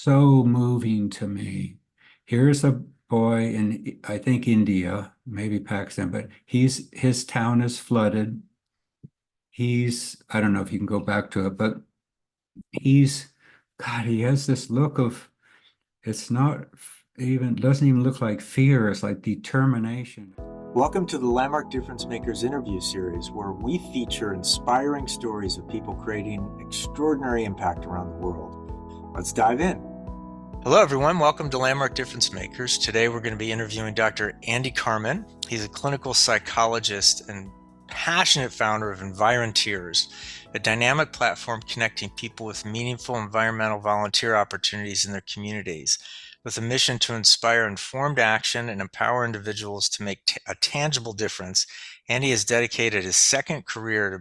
so moving to me. Here's a boy in, I think, India, maybe Pakistan, but his town is flooded. I don't know if you can go back to it, but he's, God, he has this look of, it's not even, doesn't even look like fear. It's like determination. Welcome to the Landmark Difference Makers interview series, where we feature inspiring stories of people creating extraordinary impact around the world. Let's dive in. Hello, everyone. Welcome to Landmark Difference Makers. Today, we're going to be interviewing Dr. Andy Carman. He's a clinical psychologist and passionate founder of Environteers, a dynamic platform connecting people with meaningful environmental volunteer opportunities in their communities, with a mission to inspire informed action and empower individuals to make a tangible difference. Andy has dedicated his second career to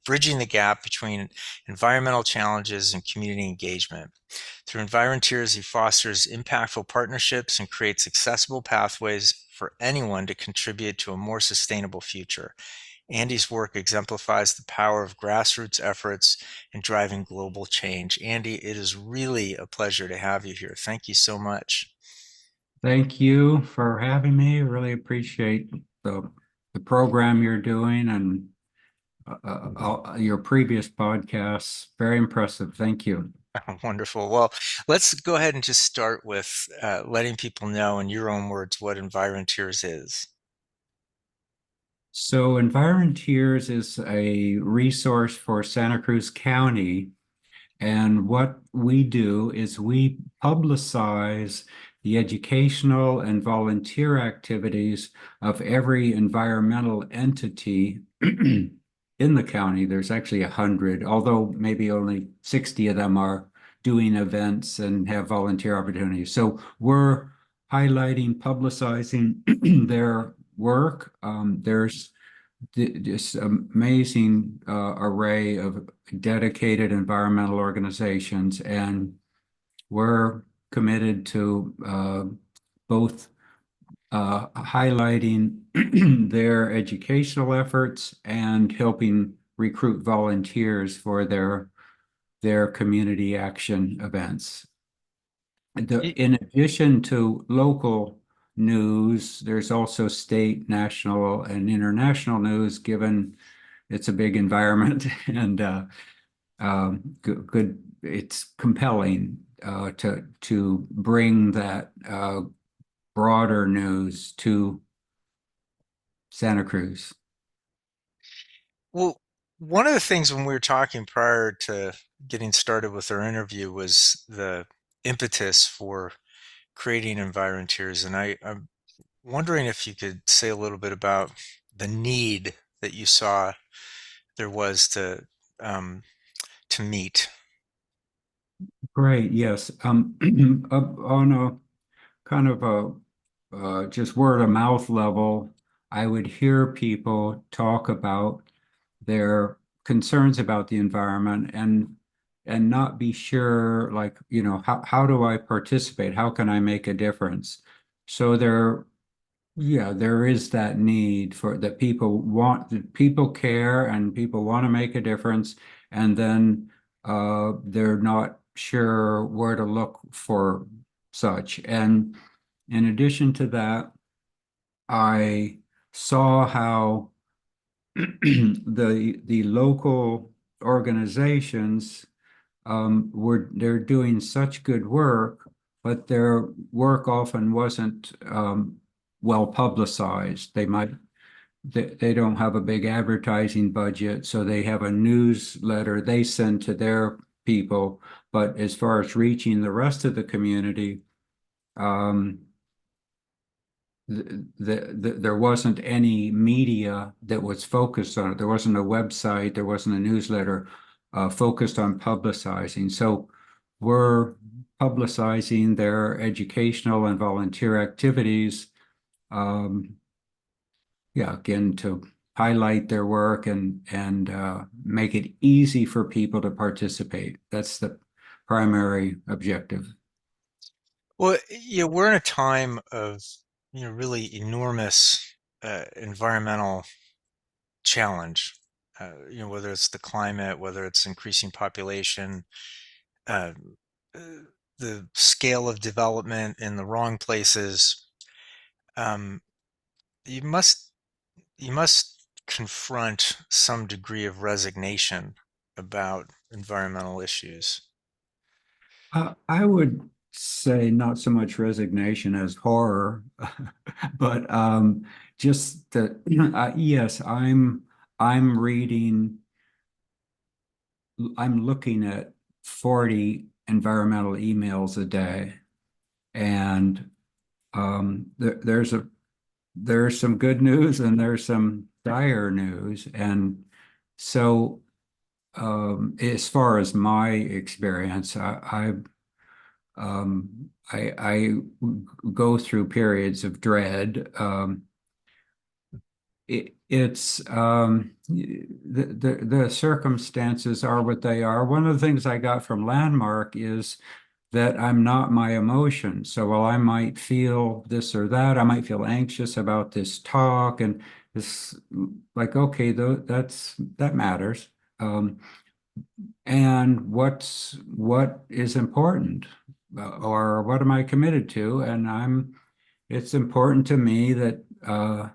bridging the gap between environmental challenges and community engagement. Through Environteers, he fosters impactful partnerships and creates accessible pathways for anyone to contribute to a more sustainable future. Andy's work exemplifies the power of grassroots efforts in driving global change. Andy, it is really a pleasure to have you here. Thank you so much. Thank you for having me. Really appreciate the program you're doing and your previous podcasts. Very impressive. Thank you. Wonderful. Well, let's go ahead and just start with letting people know in your own words what Environteers is. So Environteers is a resource for Santa Cruz County. And what we do is we publicize the educational and volunteer activities of every environmental entity in the county. There's actually 100, although maybe only 60 of them are doing events and have volunteer opportunities. So we're highlighting, publicizing their work. There's this amazing array of dedicated environmental organizations, and we're committed to both highlighting their educational efforts and helping recruit volunteers for their community action events. In addition to local news, there's also state, national, and international news, given it's a big environment and good. It's compelling to bring that broader news to Santa Cruz. Well, one of the things when we were talking prior to getting started with our interview was the impetus for creating Environteers. And I'm wondering if you could say a little bit about the need that you saw there was um, to meet. Great, yes. On a kind of a just word of mouth level, I would hear people talk about their concerns about the environment and not be sure, like, how do I participate? How can I make a difference? So there is that need for that people care and people want to make a difference, and then they're not sure where to look for such. And in addition to that, I saw how the local organizations they're doing such good work, but their work often wasn't well publicized. They don't have a big advertising budget, so they have a newsletter they send to their people. But as far as reaching the rest of the community, um, there wasn't any media that was focused on it. There wasn't a website, there wasn't a newsletter focused on publicizing. So we're publicizing their educational and volunteer activities. Yeah, again, to highlight their work and make it easy for people to participate. That's the primary objective. Well, we're in a time of really enormous environmental challenge. Whether it's the climate, whether it's increasing population, uh, the scale of development in the wrong places, um, you must you must confront some degree of resignation about environmental issues. I would say not so much resignation as horror, but just that, yes, I'm reading, I'm looking at 40 environmental emails a day, and there's some good news and there's some dire news, and so as far as my experience, I go through periods of dread. It's the circumstances are what they are. One of the things I got from Landmark is that I'm not my emotions. So while I might feel this or that, I might feel anxious about this talk and this, like, okay, that matters. And what is important, or what am I committed to? And it's important to me that the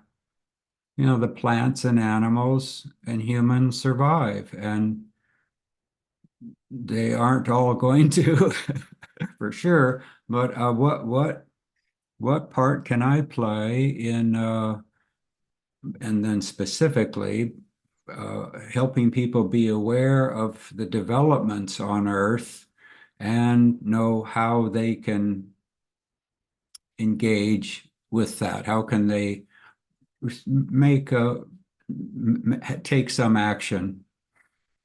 plants and animals and humans survive, and they aren't all going to, for sure. But what part can I play in, and then specifically helping people be aware of the developments on Earth and know how they can engage with that? How can they make take some action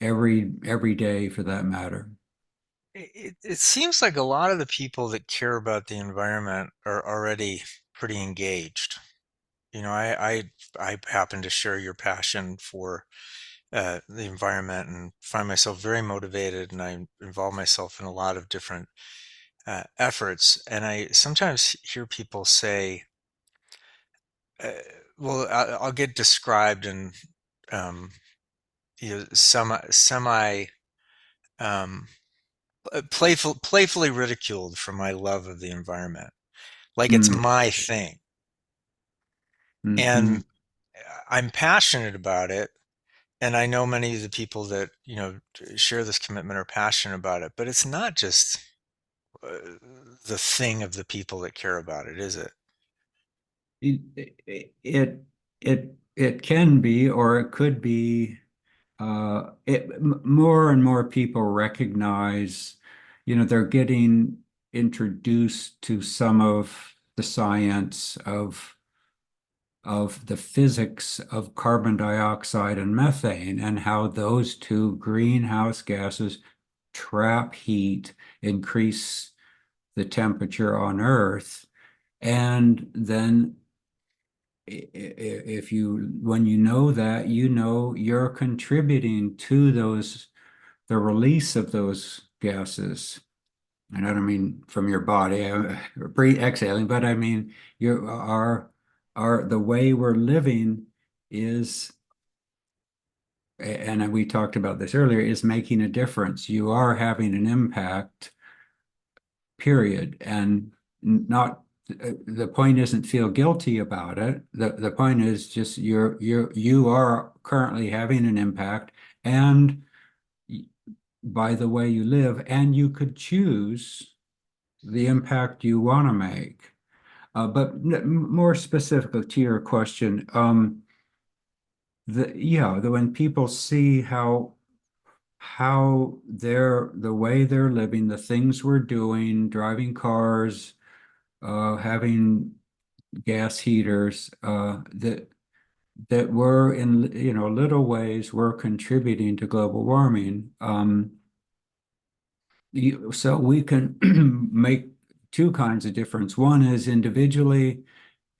every day for that matter? It seems like a lot of the people that care about the environment are already pretty engaged. I happen to share your passion for the environment and find myself very motivated, and I involve myself in a lot of different efforts. And I sometimes hear people say, uh, well, I'll get described in um, semi um, playfully ridiculed for my love of the environment, like it's Mm, my thing. mhm. And I'm passionate about it. And I know many of the people that, share this commitment are passionate about it, but it's not just uh, the thing of the people that care about it, is it? It can be, or it could be. More and more people recognize, they're getting introduced to some of the science of the physics of carbon dioxide and methane, and how those two greenhouse gases trap heat, increase the temperature on Earth. And then if when you know that, you're contributing to the release of those gases. And I don't mean from your body, exhaling, but I mean you are the way we're living is, and we talked about this earlier, is making a difference. You are having an impact, period. And not the point isn't feel guilty about it. The point is just you are currently having an impact, and by the way you live, and you could choose the impact you want to make. But more specifically to your question, when people see how the way they're living, the things we're doing, driving cars, having gas heaters, that we're in, little ways we're contributing to global warming. So we can make two kinds of difference. One is individually,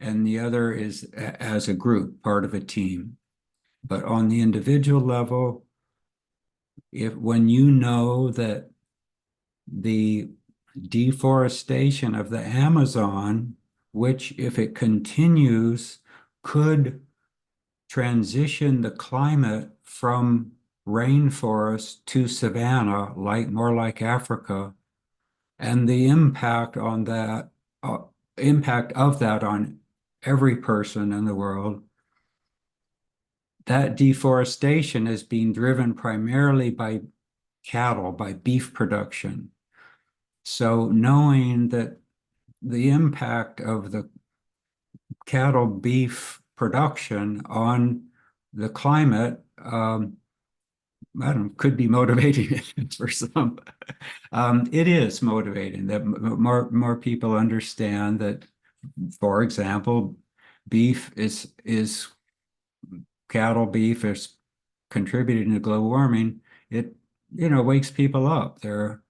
and the other is as a group, part of a team. But on the individual level, when you know that the deforestation of the Amazon, which, if it continues, could transition the climate from rainforest to savanna, more like Africa, and the impact on that, uh, impact of that on every person in the world. That deforestation is being driven primarily by cattle, by beef production. So knowing that the impact of the cattle beef production on the climate, I don't know, could be motivating for some. It is motivating that more people understand that, for example, beef is cattle beef is contributing to global warming. It wakes people up. There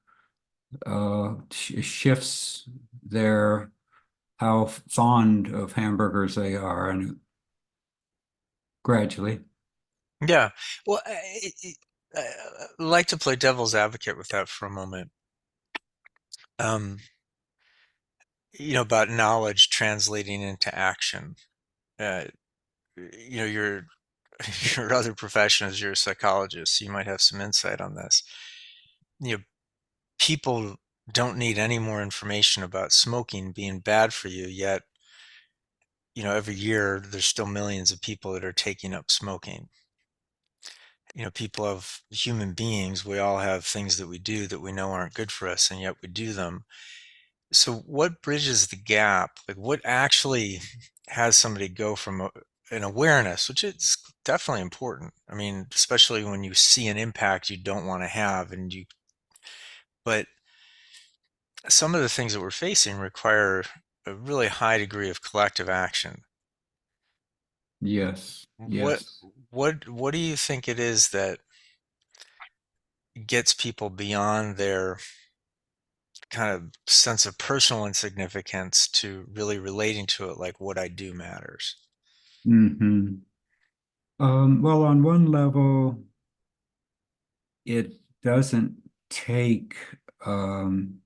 shifts their how fond of hamburgers they are, and gradually. Yeah. Well, I like to play devil's advocate with that for a moment. Um, about knowledge translating into action. Uh, your your other profession is you're a psychologist, so you might have some insight on this. You know, people don't need any more information about smoking being bad for you, yet, every year there's still millions of people that are taking up smoking. People have human beings, we all have things that we do that we know aren't good for us, and yet we do them. So what bridges the gap? Like what actually has somebody go from an awareness, which is definitely important. I mean, especially when you see an impact you don't want to have, but some of the things that we're facing require a really high degree of collective action. Yes, What yes. what do you think it is that gets people beyond their kind of sense of personal insignificance to really relating to it like what I do matters? Hmm. Well, on one level, it doesn't take um,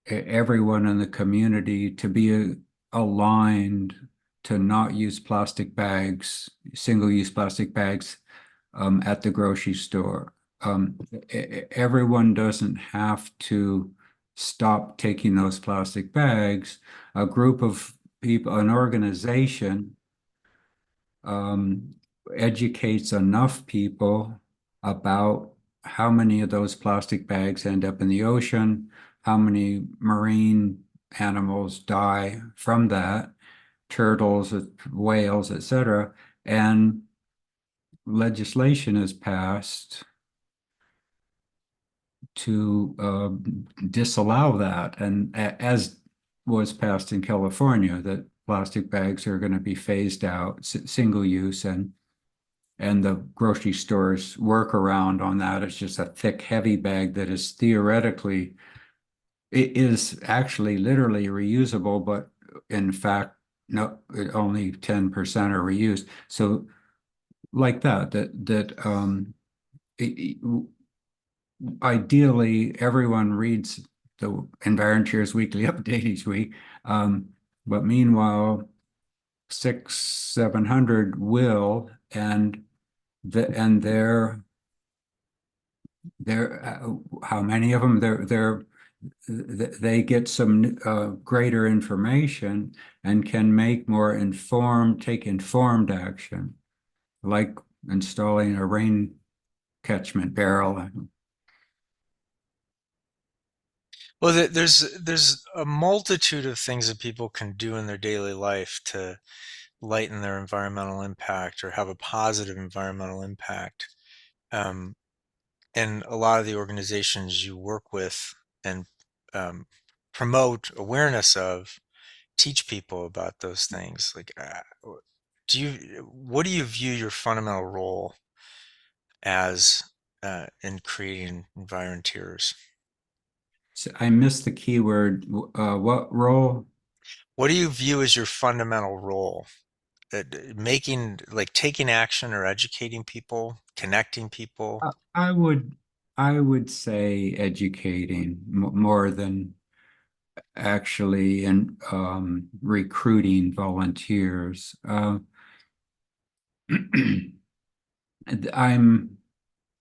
everyone in the community to be aligned to not use plastic bags, single-use plastic bags, at the grocery store. Everyone doesn't have to stop taking those plastic bags. A group of people, an organization, um, educates enough people about how many of those plastic bags end up in the ocean, how many marine animals die from that, turtles, whales, etc. And legislation is passed to disallow that, and as was passed in California, that plastic bags are going to be phased out, single use, and the grocery stores workaround on that is just a thick, heavy bag that is theoretically, it is actually literally reusable, but in fact, no, only 10% are reused. So like ideally everyone reads the Environteers weekly update each week. But meanwhile, 700 will, and they're how many of them they get some greater information and can make more take informed action, like installing a rain catchment barrel. Well, there's a multitude of things that people can do in their daily life to lighten their environmental impact or have a positive environmental impact. Um, and a lot of the organizations you work with and um, promote awareness of teach people about those things. Like, what do you view your fundamental role as in creating Environteers? So I missed the keyword. What role? What do you view as your fundamental role? Making, like taking action or educating people, connecting people? I would say educating more than actually in recruiting volunteers. I'm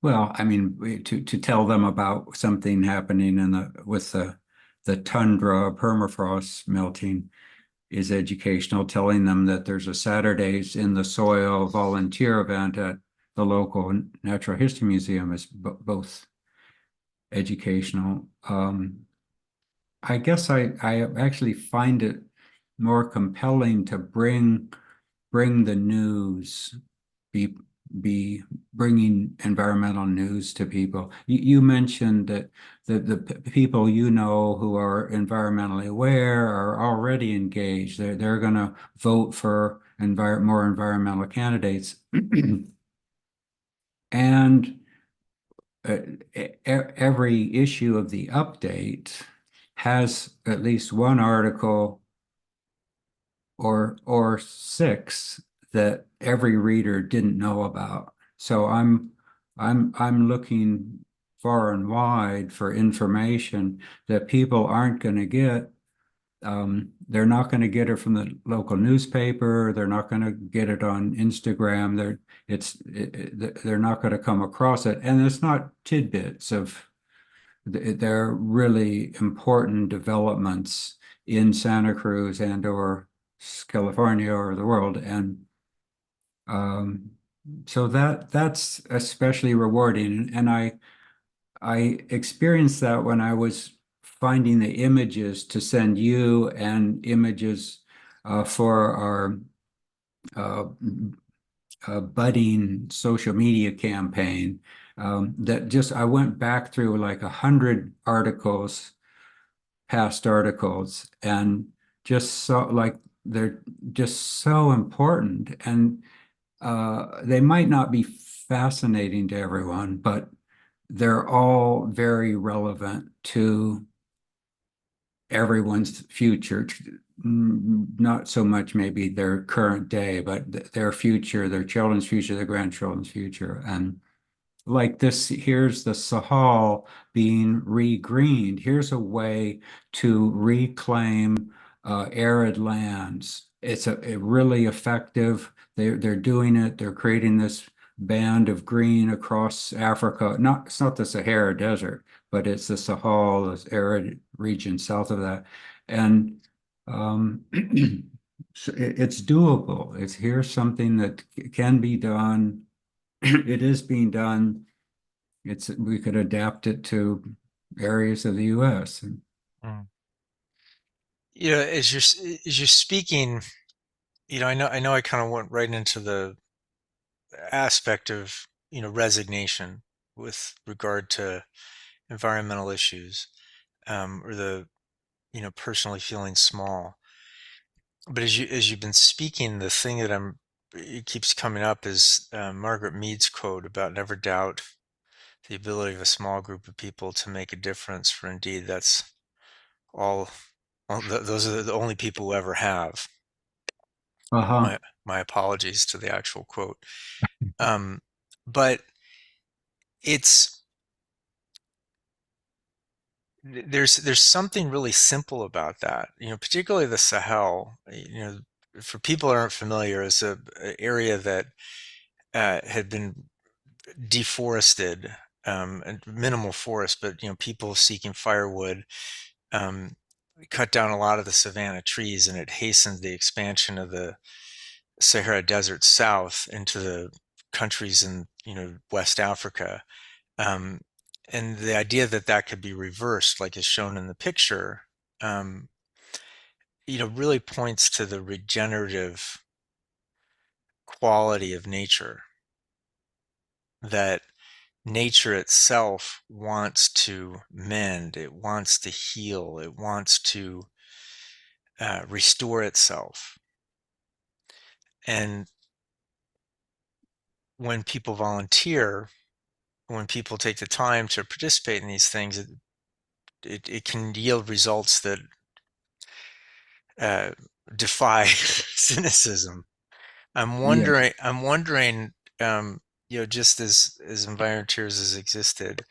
Well, I mean, to tell them about something happening in the tundra permafrost melting is educational. Telling them that there's a Saturdays in the Soil volunteer event at the local Natural History Museum is both educational. I guess I actually find it more compelling to bring the news, be be bringing environmental news to people. You mentioned that the people you know who are environmentally aware are already engaged. They're going to vote for more environmental candidates, and every issue of the update has at least one article or six that every reader didn't know about. So I'm looking far and wide for information that people aren't going to get. They're not going to get it from the local newspaper. They're not going to get it on Instagram. They're not going to come across it, and it's not tidbits of. They're really important developments in Santa Cruz and or California or the world. And um, so that's especially rewarding. And I experienced that when I was finding the images to send you and images for our uh, budding social media campaign. That just I went back through like 100 past articles, and just so like they're just so important, and they might not be fascinating to everyone, but they're all very relevant to everyone's future. Not so much maybe their current day, but their future, their children's future, their grandchildren's future. And like this, here's the Sahel being regreened. Here's a way to reclaim arid lands. It's a really effective. They're doing it. They're creating this band of green across Africa. It's not the Sahara Desert, but it's the Sahel, this arid region south of that. And so it's doable. Here's something that can be done. It is being done. We could adapt it to areas of the U.S. Mm. As you're speaking, I know I kind of went right into the aspect of resignation with regard to environmental issues, or the personally feeling small. But as you've been speaking, the thing that it keeps coming up is Margaret Mead's quote about never doubt the ability of a small group of people to make a difference, for indeed that's all, those are the only people who ever have. Uh-huh. My apologies to the actual quote. Um, but it's there's something really simple about that, particularly the Sahel. For people who aren't familiar, is a area that had been deforested, and minimal forest, but people seeking firewood um, cut down a lot of the savanna trees, and it hastened the expansion of the Sahara Desert south into the countries in West Africa. Um, and the idea that that could be reversed, like is shown in the picture, um, really points to the regenerative quality of nature. That nature itself wants to mend, it wants to heal, it wants to restore itself. And when people volunteer, when people take the time to participate in these things, it can yield results that uh, defy cynicism. Yeah. I'm wondering, just as Environteers has existed,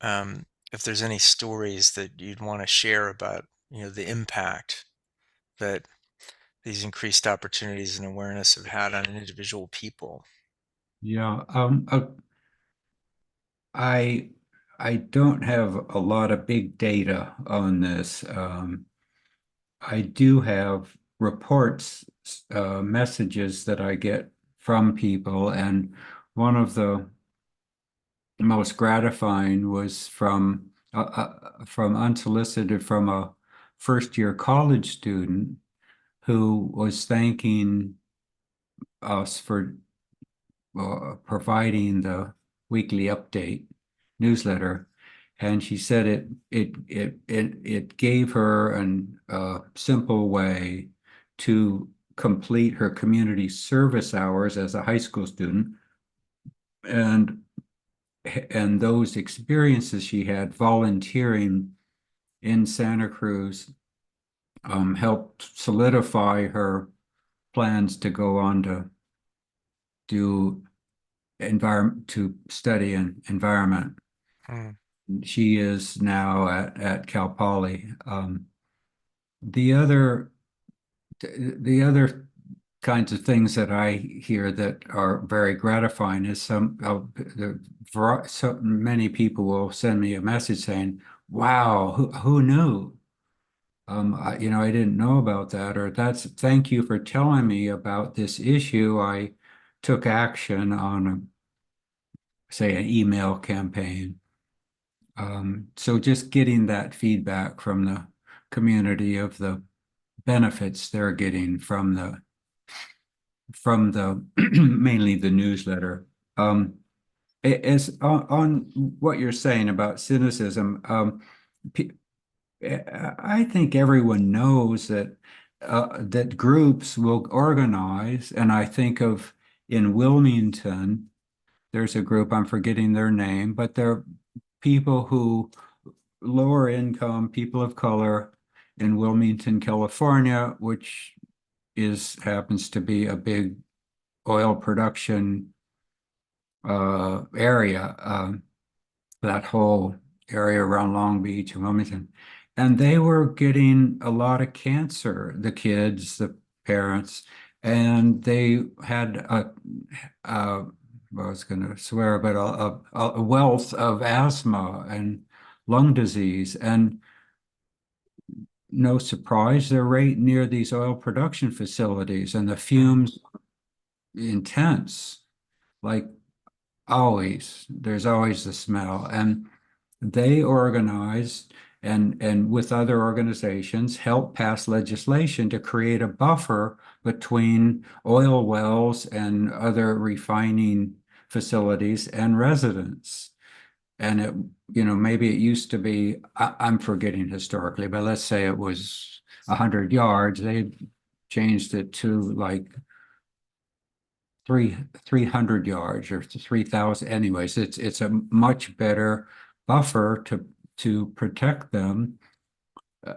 if there's any stories that you'd want to share about, the impact that these increased opportunities and awareness have had on individual people. Yeah. I I don't have a lot of big data on this. I do have reports, messages that I get from people, and one of the most gratifying was from unsolicited from a first year college student who was thanking us for providing the weekly update newsletter. And she said it gave her an simple way to complete her community service hours as a high school student. And and those experiences she had volunteering in Santa Cruz helped solidify her plans to go on to do environment to study an environment. Hmm. She is now at Cal Poly. The other the other kinds of things that I hear that are very gratifying is so many people will send me a message saying, "Wow, who knew?" I didn't know about that, or thank you for telling me about this issue. I took action on, say, an email campaign. So just getting that feedback from the community of the benefits they're getting from the mainly the newsletter. As on what you're saying about cynicism, I think everyone knows that groups will organize, and I think of in Wilmington, there's a group, I'm forgetting their name, but they're people who lower income, people of color in Wilmington, California, which is happens to be a big oil production area. That whole area around Long Beach and Wilmington. And they were getting a lot of cancer, the kids, the parents, and they had I was going to swear, but a wealth of asthma and lung disease. And no surprise, they're right near these oil production facilities, and the Hmm. fumes intense, like always. There's always the smell. And they organized and with other organizations helped pass legislation to create a buffer between oil wells and other refining facilities and residents. And maybe it used to be, I'm forgetting historically, but let's say it was 100 yards. They changed it to like 300 yards or 3,000. Anyways, it's a much better buffer to protect them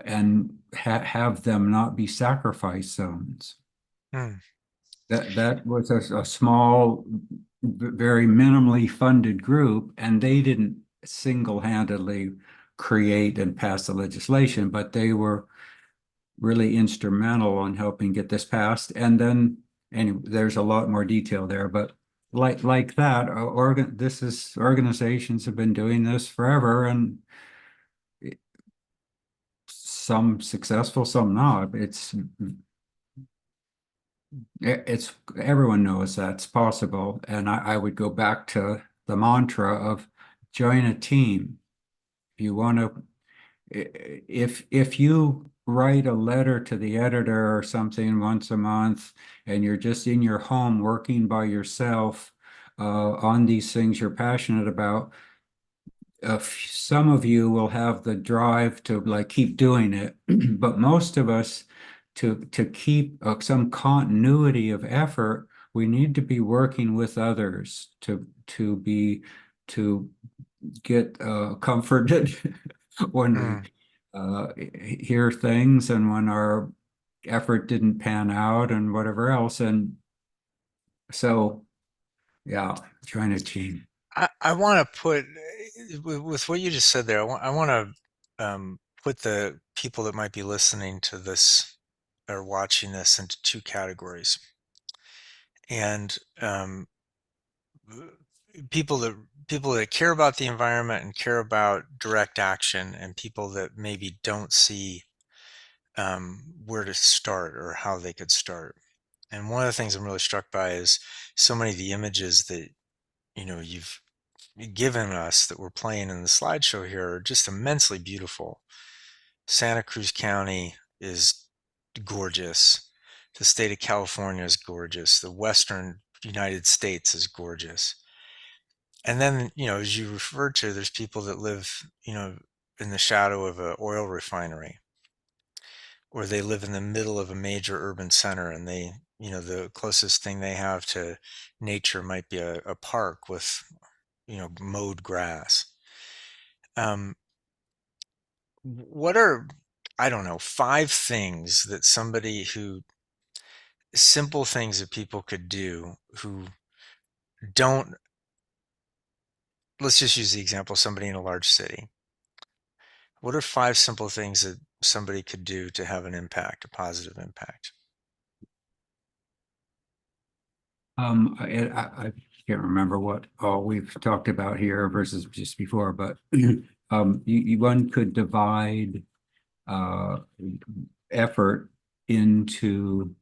and have them not be sacrifice zones. Hmm. That was a small, very minimally funded group, and they didn't single-handedly create and pass the legislation, but they were really instrumental in helping get this passed. And then, anyway, there's a lot more detail there, but like that, organizations have been doing this forever, and some successful, some not. It's everyone knows that's possible, and I would go back to the mantra of join a team. If you want to, if you write a letter to the editor or something once a month, and you're just in your home working by yourself on these things you're passionate about, some of you will have the drive to like keep doing it, but most of us to keep some continuity of effort, we need to be working with others to get comforted when we Hmm. hear things and when our effort didn't pan out and whatever else. And so, yeah, trying to team. I want to put with what you just said there. I want to put the people that might be listening to this or watching this into two categories. And people that people that care about the environment and care about direct action, and people that maybe don't see where to start or how they could start. And one of the things I'm really struck by is so many of the images that you've given us that we're playing in the slideshow here are just immensely beautiful. Santa Cruz County is gorgeous. The state of California is gorgeous. The Western United States is gorgeous. And then, as you referred to, there's people that live, in the shadow of an oil refinery, or they live in the middle of a major urban center, and the closest thing they have to nature might be a park with, mowed grass. Um, what are, I don't know, 5 things that simple things that people could do who don't, let's just use the example of somebody in a large city. What are 5 simple things that somebody could do to have an impact, a positive impact? I can't remember what all we've talked about here versus just before, but one could divide uh, effort into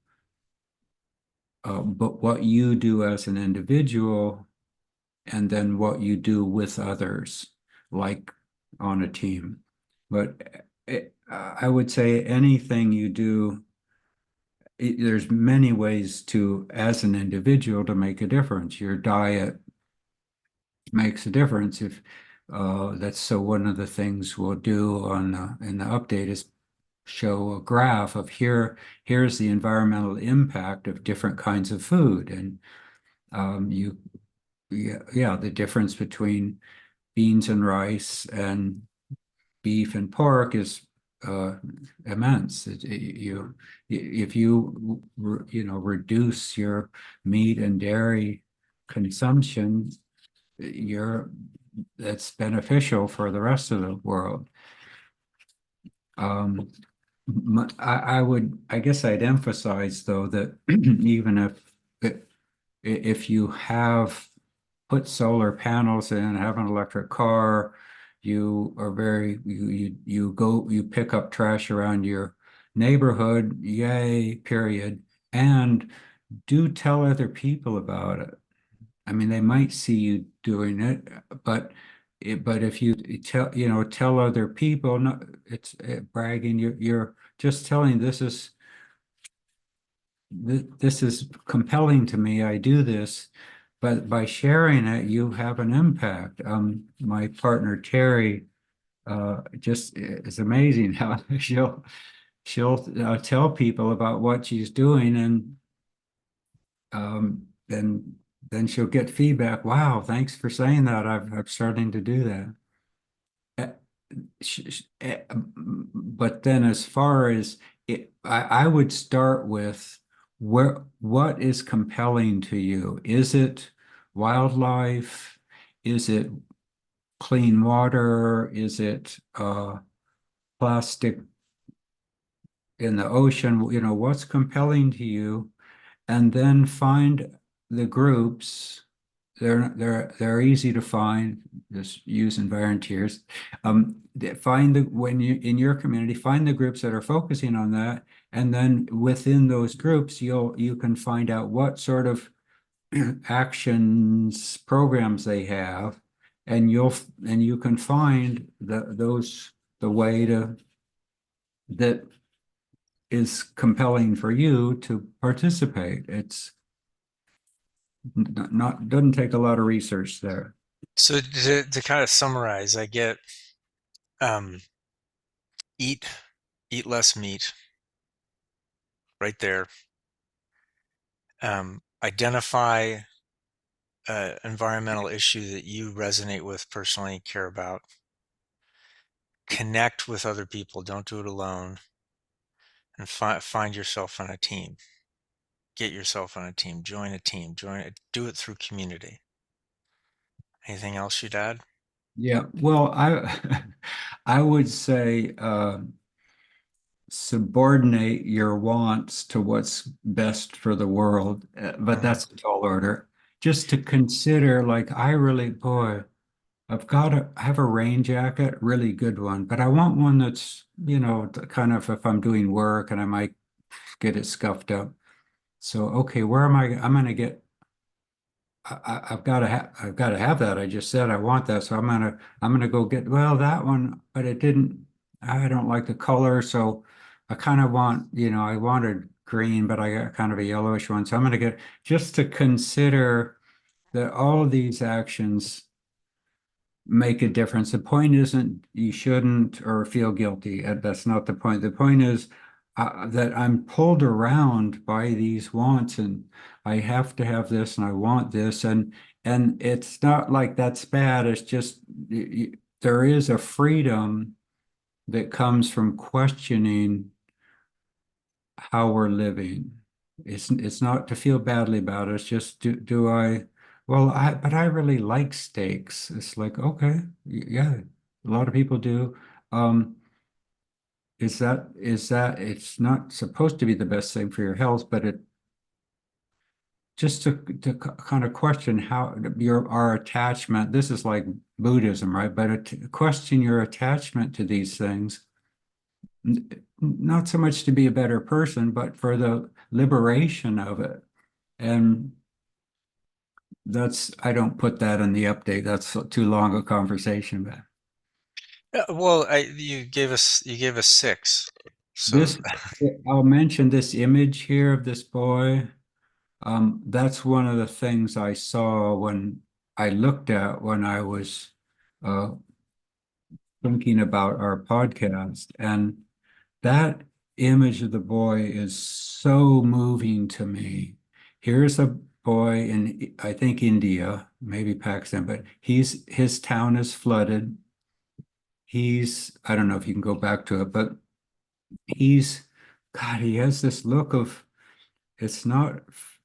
but what you do as an individual and then what you do with others, like on a team. But I would say anything you do, there's many ways to, as an individual, to make a difference. Your diet makes a difference. If that's so, one of the things we'll do on in the update is show a graph of here's the environmental impact of different kinds of food, and the difference between beans and rice and beef and pork is immense. If you reduce your meat and dairy consumption, that's beneficial for the rest of the world. I guess I'd emphasize though that even if you have put solar panels in, have an electric car, you pick up trash around your neighborhood, yay, period. And do tell other people about it. I mean, they might see you doing it, but if you tell other people, no, it's bragging. You're just telling this is compelling to me. I do this, but by sharing it, you have an impact. My partner Terry just is amazing how she'll tell people about what she's doing, and then she'll get feedback. Wow, thanks for saying that. I'm starting to do that. But then as far as it, I would start with what is compelling to you? Is it wildlife? Is it clean water? Is it plastic in the ocean? What's compelling to you? And then find the groups. They're easy to find. Just use Environteers. Find when you in your community, find the groups that are focusing on that, and then within those groups, you can find out what sort of actions, programs they have, and you can find the way that is compelling for you to participate. It's not doesn't take a lot of research there. So to kind of summarize, I get um, eat less meat right there. Identify an environmental issue that you resonate with personally, care about. Connect with other people. Don't do it alone. And find yourself on a team. Get yourself on a team. Join a team. Do it through community. Anything else you'd add? Yeah, well, I would say subordinate your wants to what's best for the world, but Mhm. that's a tall order. just to consider, like, I really, boy, I've got to have a rain jacket, really good one, but I want one that's, kind of if I'm doing work and I might get it scuffed up. So, okay, where am I? I'm going to get, I've got to have that. I just said I want that. So I'm gonna go get, well, that one, but I don't like the color. So I kind of want, I wanted green, but I got kind of a yellowish one. So I'm going to get, just to consider that all of these actions make a difference. The point isn't you shouldn't or feel guilty. That's not the point. The point is that I'm pulled around by these wants, and I have to have this, and I want this, and it's not like that's bad. It's just there is a freedom that comes from questioning how we're living. It's not to feel badly about it. It's just do I well but I really like steaks. It's like, okay, yeah, a lot of people do. Um, is that it's not supposed to be the best thing for your health, but it just to kind of question how our attachment. This is like Buddhism, right? But question your attachment to these things, not so much to be a better person, but for the liberation of it. And I don't put that in the update. That's too long a conversation. But Well, you gave us six. So this, I'll mention this image here of this boy. That's one of the things I saw when I looked at when I was uh, thinking about our podcast. And that image of the boy is so moving to me. Here's a boy in, I think, India, maybe Pakistan, but his town is flooded. I don't know if you can go back to it, but he's, God, he has this look of, it's not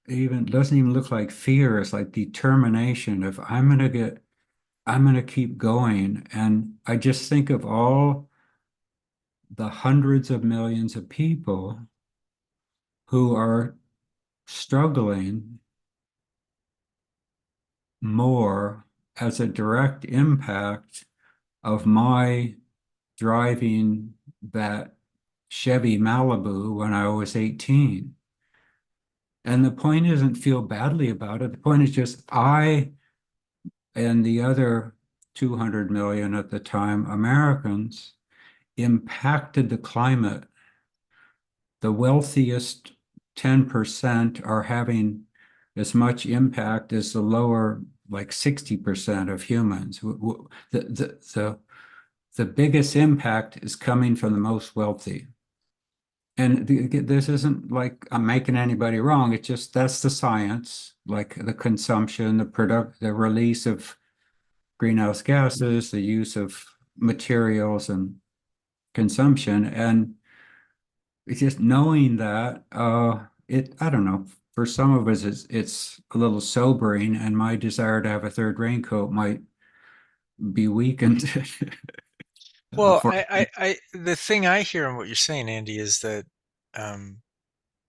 even, doesn't even look like fear. It's like determination of, I'm going to keep going. And I just think of all the hundreds of millions of people who are struggling more as a direct impact of my driving that Chevy Malibu when I was 18. And the point isn't feel badly about it. The point is just I and the other 200 million at the time Americans impacted the climate. The wealthiest 10% are having as much impact as the lower, like 60% of humans. The biggest impact is coming from the most wealthy. And this isn't like I'm making anybody wrong. It's just that's the science, like the consumption, the release of greenhouse gases, the use of materials and consumption. And it's just knowing that, I don't know, for some of us, it's a little sobering, and my desire to have a third raincoat might be weakened. well, For the thing I hear in what you're saying, Andy, is that um,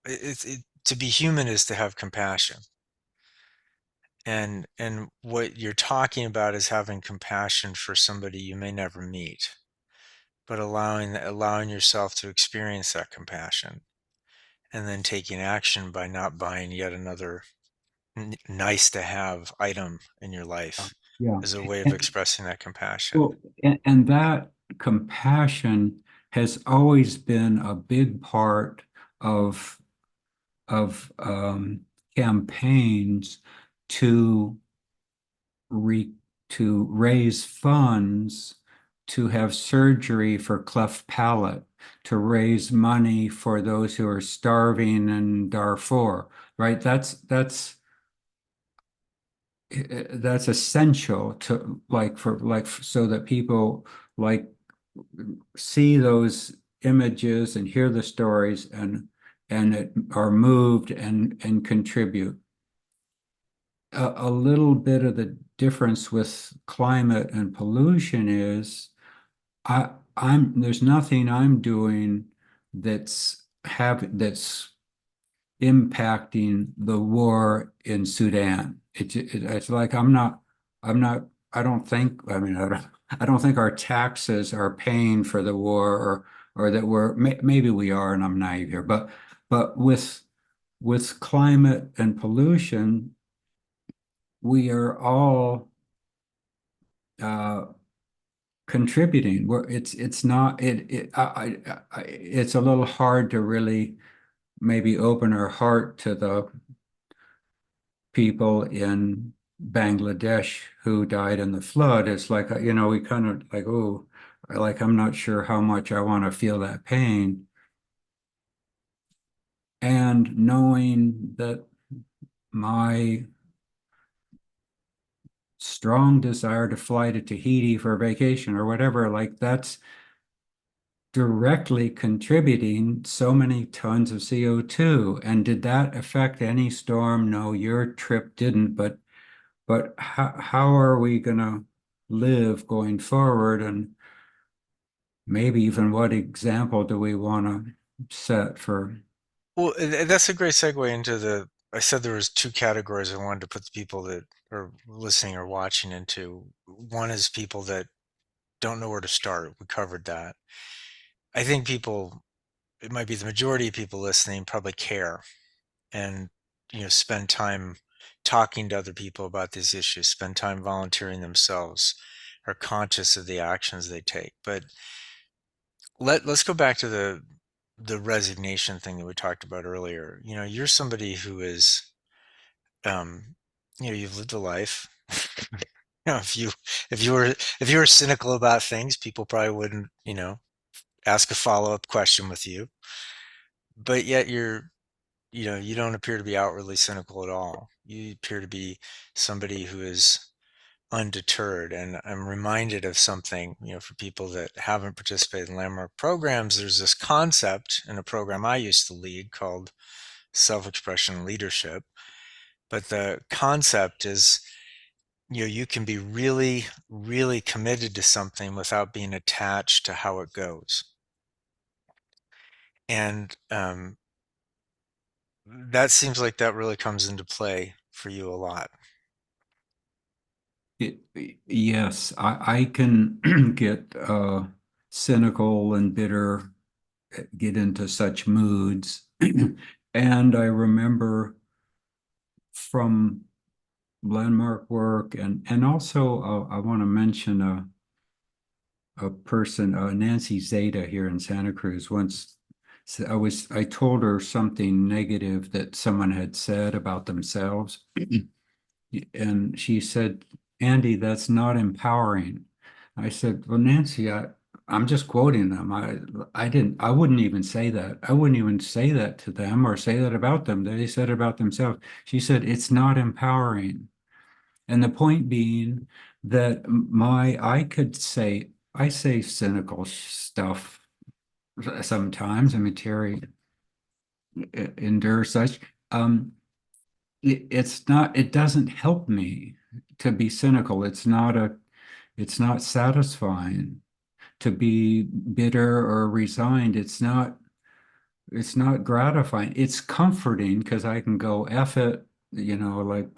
to be human is to have compassion. And what you're talking about is having compassion for somebody you may never meet, but allowing yourself to experience that compassion and then taking action by not buying yet another nice to have item in your life yeah, as a way of and, expressing that compassion. well, and that compassion has always been a big part of campaigns to re to raise funds to have surgery for cleft palate, to raise money for those who are starving in Darfur, right? That's essential to so that people like see those images and hear the stories and are moved and contribute. A little bit of the difference with climate and pollution is there's nothing I'm doing that's impacting the war in Sudan. It's like I don't think, I don't think our taxes are paying for the war, or that maybe we are, and I'm naive here, but with climate and pollution, we are all uh, contributing. It's not it's a little hard to really maybe open our heart to the people in Bangladesh who died in the flood. It's like, we kind of like, oh, like I'm not sure how much I want to feel that pain. And knowing that my strong desire to fly to Tahiti for vacation or whatever, like that's directly contributing so many tons of CO2. And did that affect any storm? No, your trip didn't, but how are we going to live going forward? And maybe even what example do we want to set for? Well, that's a great segue into I said there was two categories I wanted to put the people that are listening or watching into. One is people that don't know where to start. We covered that. I think people, it might be the majority of people listening, probably care and, spend time talking to other people about these issues, spend time volunteering themselves, are conscious of the actions they take. But let's go back to the resignation thing that we talked about earlier. You're somebody who is, um, you've lived a life. If you were cynical about things, people probably wouldn't, ask a follow-up question with you. But yet you don't appear to be outwardly cynical at all. You appear to be somebody who is undeterred. And I'm reminded of something, for people that haven't participated in landmark programs, there's this concept in a program I used to lead called self-expression leadership. But the concept is, you can be really, really committed to something without being attached to how it goes. And that seems like that really comes into play for you a lot. It, yes, I can get cynical and bitter, get into such moods. And I remember from landmark work, and also I want to mention a person, Nancy Zeta here in Santa Cruz. Once I told her something negative that someone had said about themselves, and she said, "Andy, that's not empowering." I said, "Well, Nancy, I'm just quoting them. I wouldn't even say that. I wouldn't even say that to them or say that about them. They said it about themselves." She said, "It's not empowering." And the point being that I say cynical stuff sometimes. I mean, Terry endures such. It doesn't help me to be cynical. It's not satisfying to be bitter or resigned. It's not gratifying. It's comforting because I can go F it, like,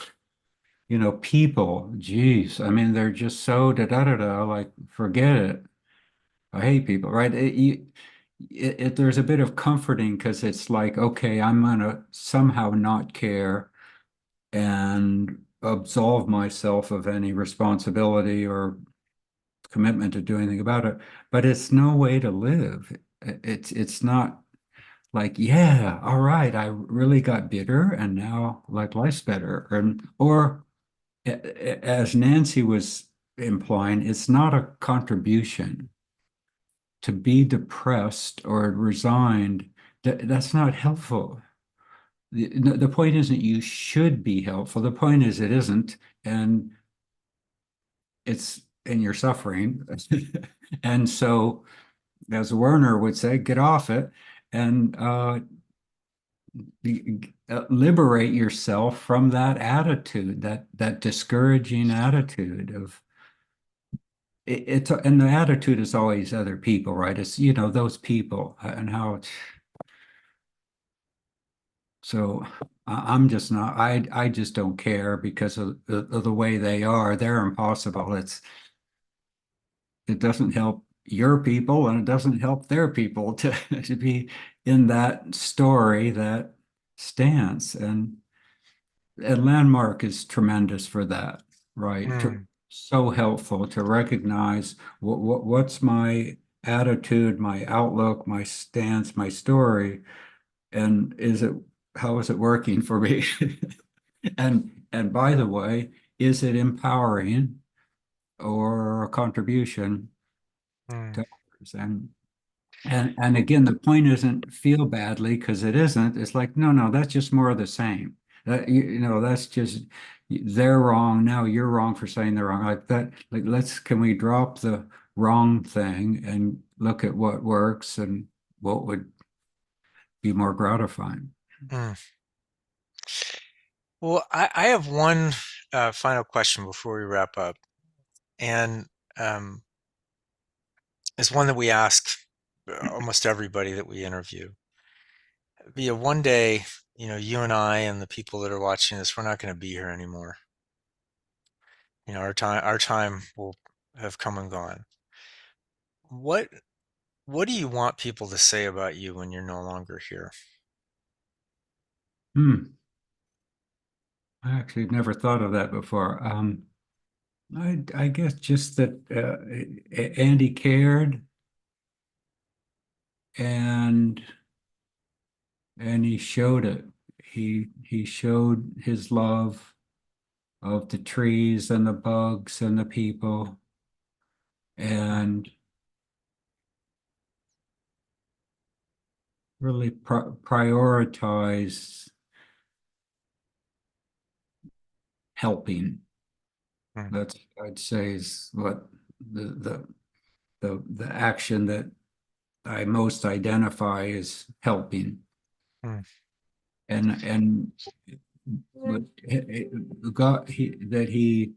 people, geez, I mean, they're just so da da da da, like, forget it. I hate people, right? There's a bit of comforting because it's like, okay, I'm gonna somehow not care and absolve myself of any responsibility or commitment to do anything about it. But it's no way to live. It's not like, yeah, all right, I really got bitter and now like life's better. Or as Nancy was implying, it's not a contribution to be depressed or resigned. That's not helpful. The point isn't you should be helpful. The point is it isn't, and you're suffering. And so, as Werner would say, get off it and liberate yourself from that attitude, that discouraging attitude of and the attitude is always other people, right? It's those people and how it's So I'm just not, I just don't care because of the way they are. They're impossible. It doesn't help your people and it doesn't help their people to, to be in that story, that stance. And Landmark is tremendous for that, right? Mm, So helpful to recognize what's my attitude, my outlook, my stance, my story, and how is it working for me? And by the way, is it empowering or a contribution mm, to others? And again, the point isn't feel badly because it isn't. It's like, no, that's just more of the same. That's just they're wrong. Now you're wrong for saying they're wrong. Like that, like can we drop the wrong thing and look at what works and what would be more gratifying? mm. Well, I have one final question before we wrap up, and um, it's one that we ask almost everybody that we interview. Via one day, you and I and the people that are watching this, we're not going to be here anymore. Our time will have come and gone. What what do you want people to say about you when you're no longer here? Hmm. I actually never thought of that before. I guess just that Andy cared and he showed it. He showed his love of the trees and the bugs and the people and really prioritize helping. Mm, That's I'd say is what the the action that I most identify is helping. mm, And but God that he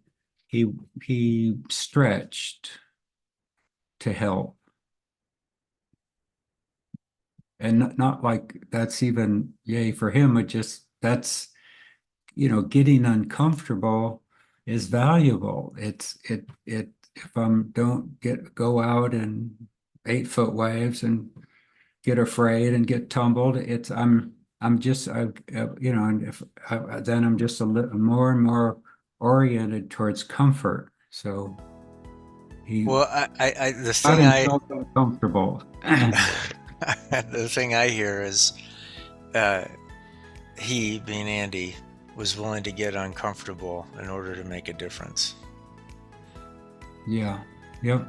he stretched to help. And not like that's even yay for him, it just that's getting uncomfortable is valuable. It if don't go out and 8 foot waves and get afraid and get tumbled, I'm just and if then I'm just a little more and more oriented towards comfort. So he Well, the got thing I himself uncomfortable. the thing I hear is uh, he, being Andy, was willing to get uncomfortable in order to make a difference. Yeah. Yep.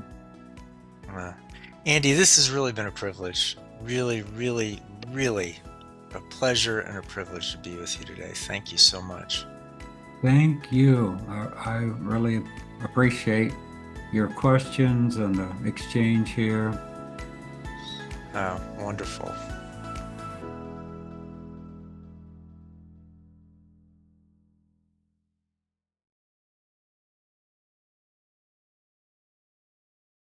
Uh, Andy, this has really been a privilege. Really, really, really a pleasure and a privilege to be with you today. Thank you so much. Thank you. I really appreciate your questions and the exchange here. Wonderful.